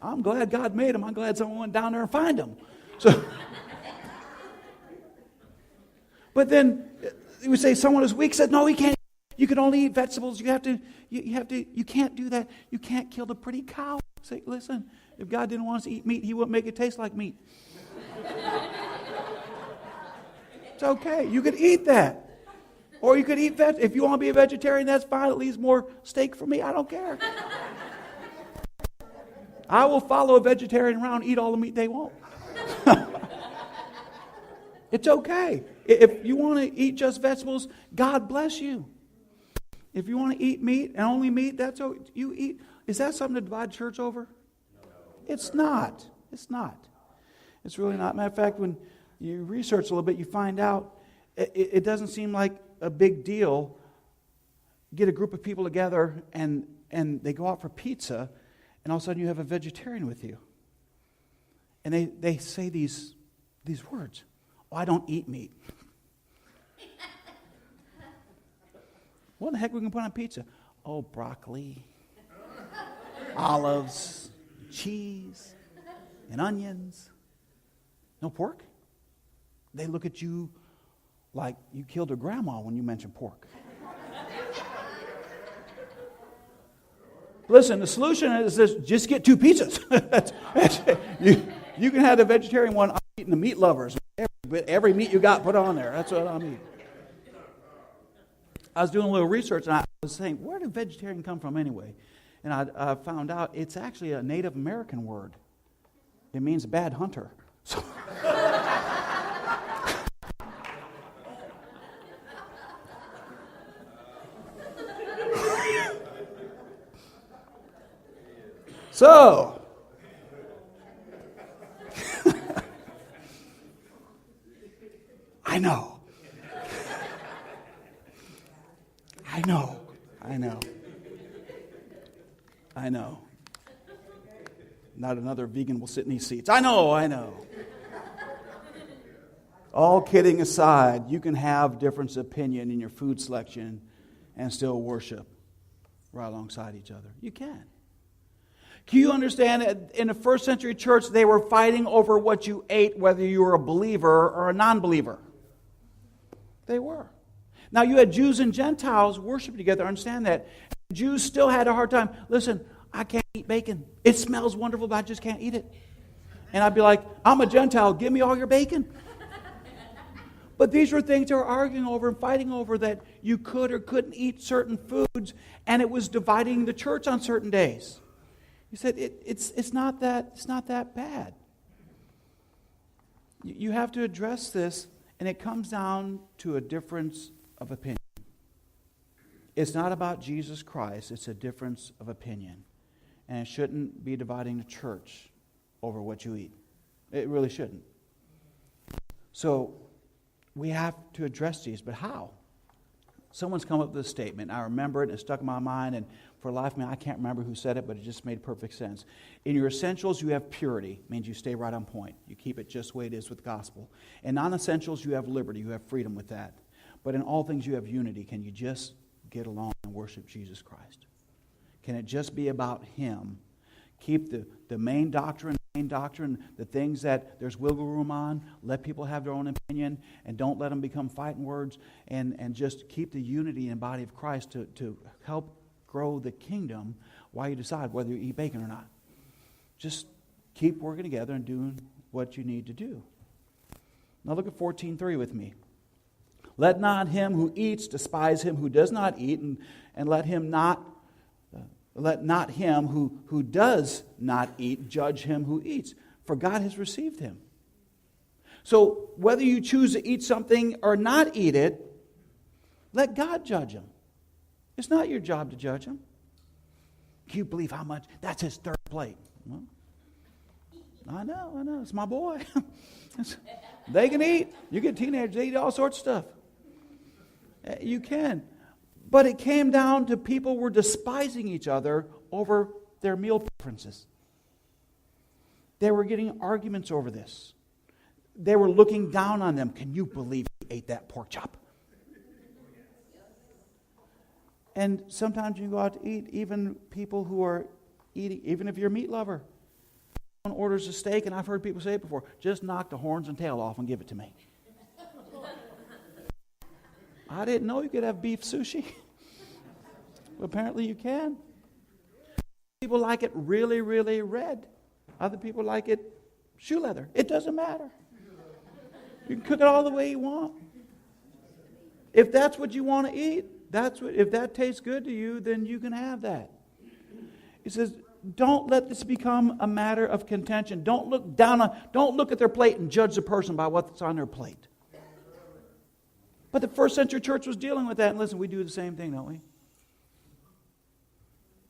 I'm glad God made them. I'm glad someone went down there and find them. So, but then we say someone is weak. Said no, he can't. You can only eat vegetables. You can't do that. You can't kill the pretty cow. Say, listen, if God didn't want us to eat meat, He wouldn't make it taste like meat. It's okay. You could eat that. Or you could eat if you want to be a vegetarian, that's fine. It leaves more steak for me. I don't care. I will follow a vegetarian around and eat all the meat they want. It's okay. If you want to eat just vegetables, God bless you. If you want to eat meat and only meat, that's okay. You eat. Is that something to divide church over? No. It's not. It's not. It's really not. Matter of fact, when you research a little bit, you find out it doesn't seem like a big deal. Get a group of people together and they go out for pizza, and all of a sudden you have a vegetarian with you. And they say these words. Oh, I don't eat meat. What the heck are we going to put on pizza? Oh, broccoli, olives, cheese, and onions. No pork? They look at you like you killed a grandma when you mention pork. Listen, the solution is this: just get 2 pizzas. You can have the vegetarian one. I'm eating the meat lovers. Every meat you got, put on there. That's what I'm eating. I was doing a little research, and I was saying, where did vegetarian come from anyway? And I found out it's actually a Native American word. It means bad hunter. So, so I know. Not another vegan will sit in these seats. I know. All kidding aside, you can have difference of opinion in your food selection and still worship right alongside each other. You can. Can you understand that in the first century church, they were fighting over what you ate, whether you were a believer or a non-believer? They were. Now, you had Jews and Gentiles worship together. Understand that. Jews still had a hard time. Listen, I can't eat bacon. It smells wonderful, but I just can't eat it. And I'd be like, I'm a Gentile. Give me all your bacon. But these were things they were arguing over and fighting over, that you could or couldn't eat certain foods, and it was dividing the church on certain days. He said, it's not that bad. You have to address this, and it comes down to a difference of opinion. It's not about Jesus Christ, it's a difference of opinion. And it shouldn't be dividing the church over what you eat. It really shouldn't. So we have to address these, but how? Someone's come up with a statement. I remember it, and it stuck in my mind, and for life, man, I can't remember who said it, but it just made perfect sense. In your essentials, you have purity. It means you stay right on point. You keep it just the way it is with the gospel. In non-essentials, you have liberty. You have freedom with that. But in all things, you have unity. Can you just get along and worship Jesus Christ? Can it just be about Him? Keep the main doctrine, the things that there's wiggle room on. Let people have their own opinion, and don't let them become fighting words. And just keep the unity in the body of Christ to help grow the kingdom while you decide whether you eat bacon or not. Just keep working together and doing what you need to do. Now look at 14:3 with me. Let not him who eats despise him who does not eat, and let not him who does not eat judge him who eats, for God has received him. So whether you choose to eat something or not eat it, let God judge him. It's not your job to judge him. Can you believe how much? That's his third plate. Well, I know. It's my boy. They can eat. You get teenagers, they eat all sorts of stuff. You can. But it came down to people were despising each other over their meal preferences. They were getting arguments over this. They were looking down on them. Can you believe he ate that pork chop? And sometimes you go out to eat, even people who are eating, even if you're a meat lover. Someone orders a steak, and I've heard people say it before, just knock the horns and tail off and give it to me. I didn't know you could have beef sushi. Well, apparently you can. People like it really, really red. Other people like it shoe leather. It doesn't matter. You can cook it all the way you want. If that's what you want to eat, if that tastes good to you, then you can have that. He says, don't let this become a matter of contention. Don't look at their plate and judge the person by what's on their plate. But the first century church was dealing with that. And listen, we do the same thing, don't we?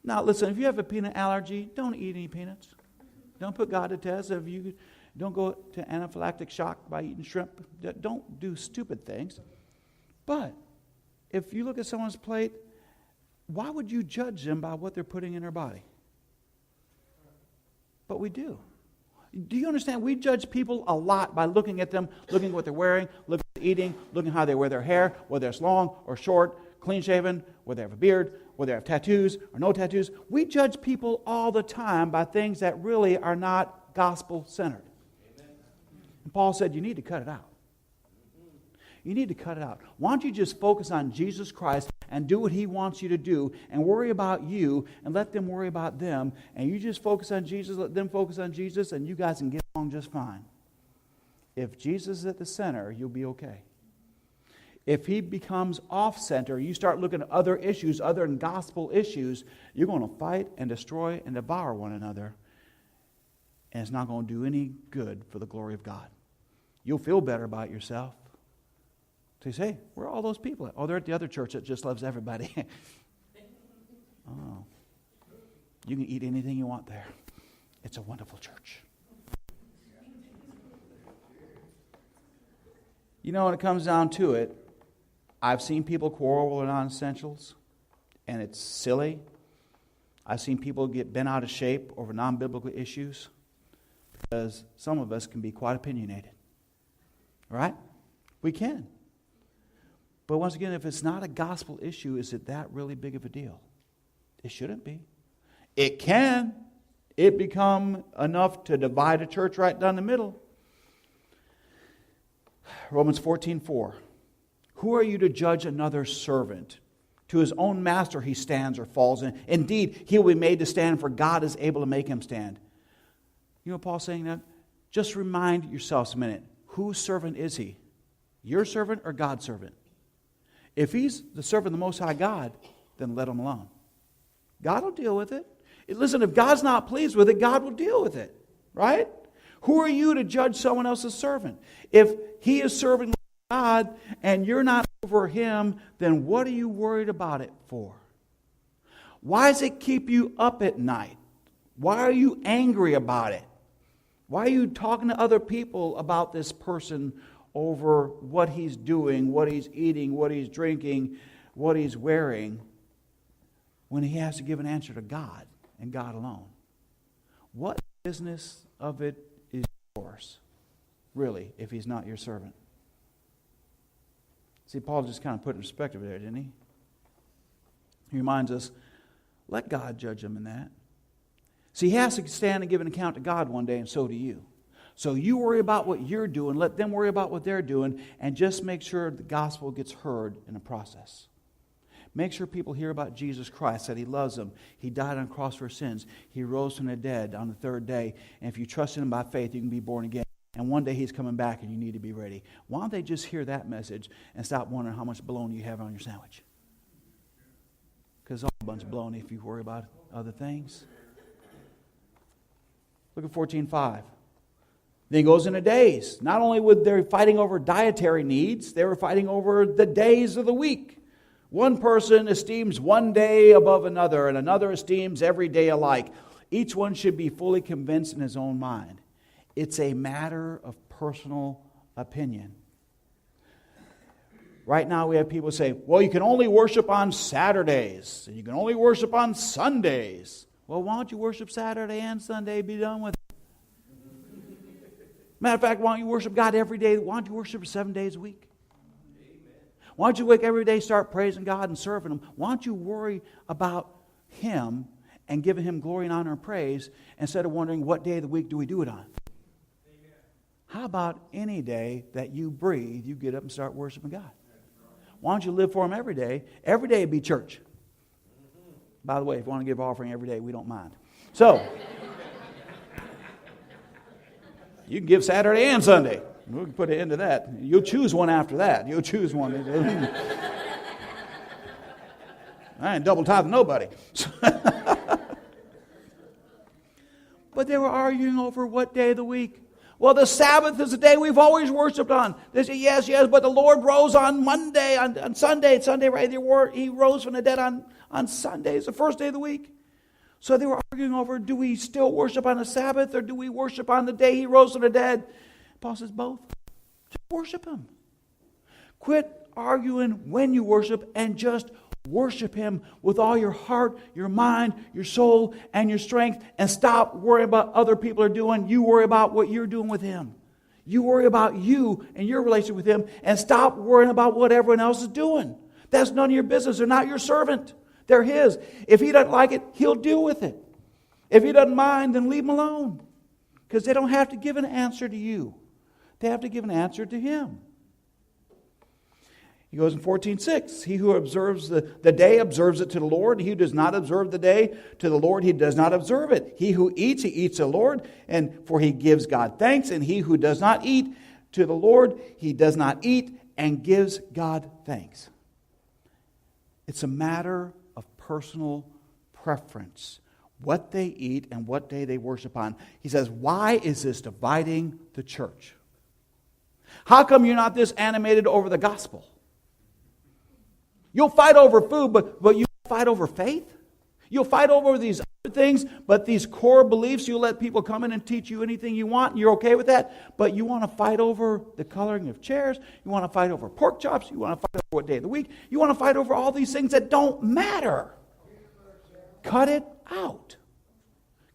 Now, listen, if you have a peanut allergy, don't eat any peanuts. Don't put God to test. Don't go to anaphylactic shock by eating shrimp. Don't do stupid things. But if you look at someone's plate, why would you judge them by what they're putting in their body? But we do. Do you understand? We judge people a lot by looking at them, looking at what they're wearing, looking at eating, looking at how they wear their hair, whether it's long or short, clean-shaven, whether they have a beard, whether they have tattoos or no tattoos. We judge people all the time by things that really are not gospel-centered. And Paul said, you need to cut it out. You need to cut it out. Why don't you just focus on Jesus Christ and do what He wants you to do and worry about you and let them worry about them, and you just focus on Jesus, let them focus on Jesus, and you guys can get along just fine. If Jesus is at the center, you'll be okay. If He becomes off-center, you start looking at other issues other than gospel issues, you're going to fight and destroy and devour one another, and it's not going to do any good for the glory of God. You'll feel better about yourself. So you say, where are all those people at? Oh, they're at the other church that just loves everybody. Oh, you can eat anything you want there. It's a wonderful church. You know, when it comes down to it, I've seen people quarrel over non-essentials, and it's silly. I've seen people get bent out of shape over non-biblical issues, because some of us can be quite opinionated. Right? We can. But once again, if it's not a gospel issue, is it that really big of a deal? It shouldn't be. It can. It become enough to divide a church right down the middle. Romans 14:4. Who are you to judge another servant? To his own master he stands or falls in. Indeed, he will be made to stand, for God is able to make him stand. You know Paul's saying that? Just remind yourselves a minute. Whose servant is he? Your servant or God's servant? If he's the servant of the Most High God, then let him alone. God will deal with it. Listen, if God's not pleased with it, God will deal with it. Right? Who are you to judge someone else's servant? If he is serving God and you're not over him, then what are you worried about it for? Why does it keep you up at night? Why are you angry about it? Why are you talking to other people about this person over what he's doing, what he's eating, what he's drinking, what he's wearing, when he has to give an answer to God and God alone? What business of it is yours, really, if he's not your servant? See, Paul just kind of put it in perspective there, didn't he? He reminds us, let God judge him in that. See, he has to stand and give an account to God one day, and so do you. So you worry about what you're doing, let them worry about what they're doing, and just make sure the gospel gets heard in the process. Make sure people hear about Jesus Christ, that he loves them. He died on the cross for sins. He rose from the dead on the third day. And if you trust in him by faith, you can be born again. And one day he's coming back and you need to be ready. Why don't they just hear that message and stop wondering how much bologna you have on your sandwich? Because it's all a bunch of bologna if you worry about other things. Look at 14:5. Then he goes into days. Not only were they fighting over dietary needs, they were fighting over the days of the week. One person esteems one day above another, and another esteems every day alike. Each one should be fully convinced in his own mind. It's a matter of personal opinion. Right now we have people say, well, you can only worship on Saturdays, and you can only worship on Sundays. Well, why don't you worship Saturday and Sunday, be done with it? Matter of fact, why don't you worship God every day? Why don't you worship 7 days a week? Why don't you wake every day, start praising God and serving Him? Why don't you worry about Him and giving Him glory and honor and praise instead of wondering what day of the week do we do it on. Amen. How about any day that you breathe, you get up and start worshiping God? Why don't you live for Him every day? Every day be church. By the way, if you want to give offering every day, we don't mind. So, you can give Saturday and Sunday. We can put an end to that. You'll choose one after that. You'll choose one. I ain't double tithing nobody. But they were arguing over what day of the week. Well, the Sabbath is the day we've always worshipped on. They say, yes, but the Lord rose on Monday, on Sunday. It's Sunday, right? He rose from the dead on Sunday. It's the first day of the week. So they were arguing over, do we still worship on the Sabbath or do we worship on the day He rose from the dead? Paul says both. Just worship Him. Quit arguing when you worship and just worship Him with all your heart, your mind, your soul, and your strength. And stop worrying about what other people are doing. You worry about what you're doing with Him. You worry about you and your relationship with Him. And stop worrying about what everyone else is doing. That's none of your business. They're not your servant. They're His. If He doesn't like it, He'll deal with it. If He doesn't mind, then leave them alone. Because they don't have to give an answer to you. They have to give an answer to Him. He goes in 14:6. He who observes the day observes it to the Lord. He who does not observe the day to the Lord, he does not observe it. He who eats, he eats the Lord, and for he gives God thanks. And he who does not eat to the Lord, he does not eat and gives God thanks. It's a matter of personal preference. What they eat and what day they worship on. He says, why is this dividing the church? How come you're not this animated over the gospel? You'll fight over food, but you fight over faith? You'll fight over these other things, but these core beliefs, you'll let people come in and teach you anything you want, and you're okay with that? But you want to fight over the coloring of chairs, you want to fight over pork chops, you want to fight over what day of the week, you want to fight over all these things that don't matter. Cut it out.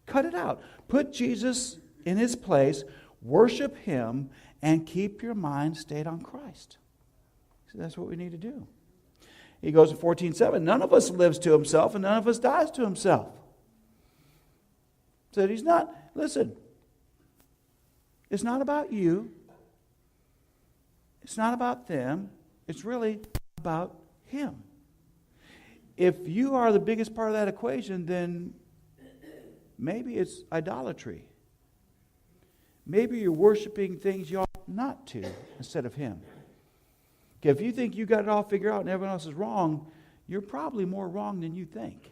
Cut it out. Put Jesus in His place, worship Him, and keep your mind stayed on Christ. So that's what we need to do. He goes in 14:7, none of us lives to himself and none of us dies to himself. So he's not, listen, it's not about you. It's not about them. It's really about Him. If you are the biggest part of that equation, then maybe it's idolatry. Maybe you're worshiping things you ought not to instead of Him. Okay, if you think you got it all figured out and everyone else is wrong, you're probably more wrong than you think.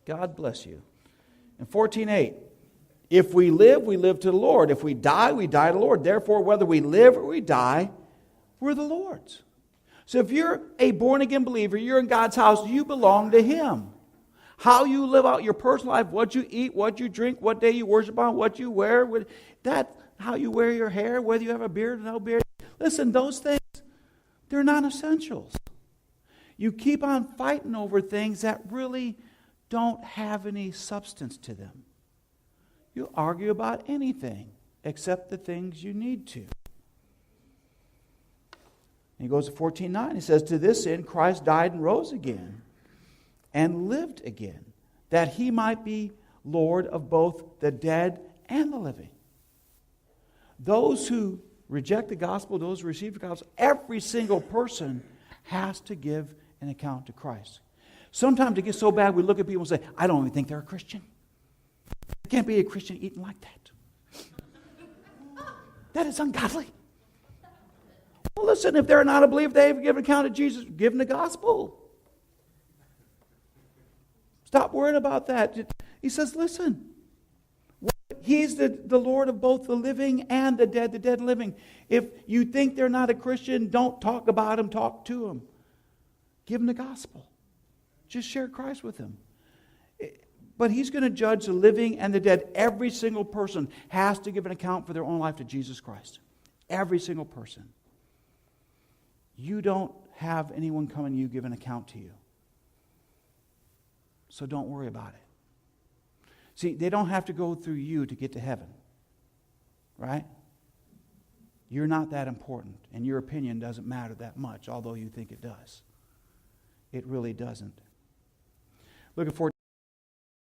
God bless you. In 14:8, if we live to the Lord. If we die to the Lord. Therefore, whether we live or we die, we're the Lord's. So if you're a born-again believer, you're in God's house, you belong to Him. How you live out your personal life, what you eat, what you drink, what day you worship on, what you wear, how you wear your hair, whether you have a beard or no beard. Listen, those things, they're non-essentials. You keep on fighting over things that really don't have any substance to them. You argue about anything except the things you need to. And he goes to 14:9. He says, to this end Christ died and rose again and lived again, that He might be Lord of both the dead and the living. Those who reject the gospel, those who receive the gospel, every single person has to give an account to Christ. Sometimes it gets so bad we look at people and say, I don't even think they're a Christian. You can't be a Christian eating like that. That is ungodly. Well, listen, if they're not a believer, they have given account to Jesus, give them the gospel. Stop worrying about that. He says, listen, He's the Lord of both the living and the dead and living. If you think they're not a Christian, don't talk about them, talk to them. Give them the gospel. Just share Christ with them. But He's going to judge the living and the dead. Every single person has to give an account for their own life to Jesus Christ. Every single person. You don't have anyone coming to you give an account to you. So don't worry about it. See, they don't have to go through you to get to heaven. Right? You're not that important, and your opinion doesn't matter that much, although you think it does. It really doesn't. Looking forward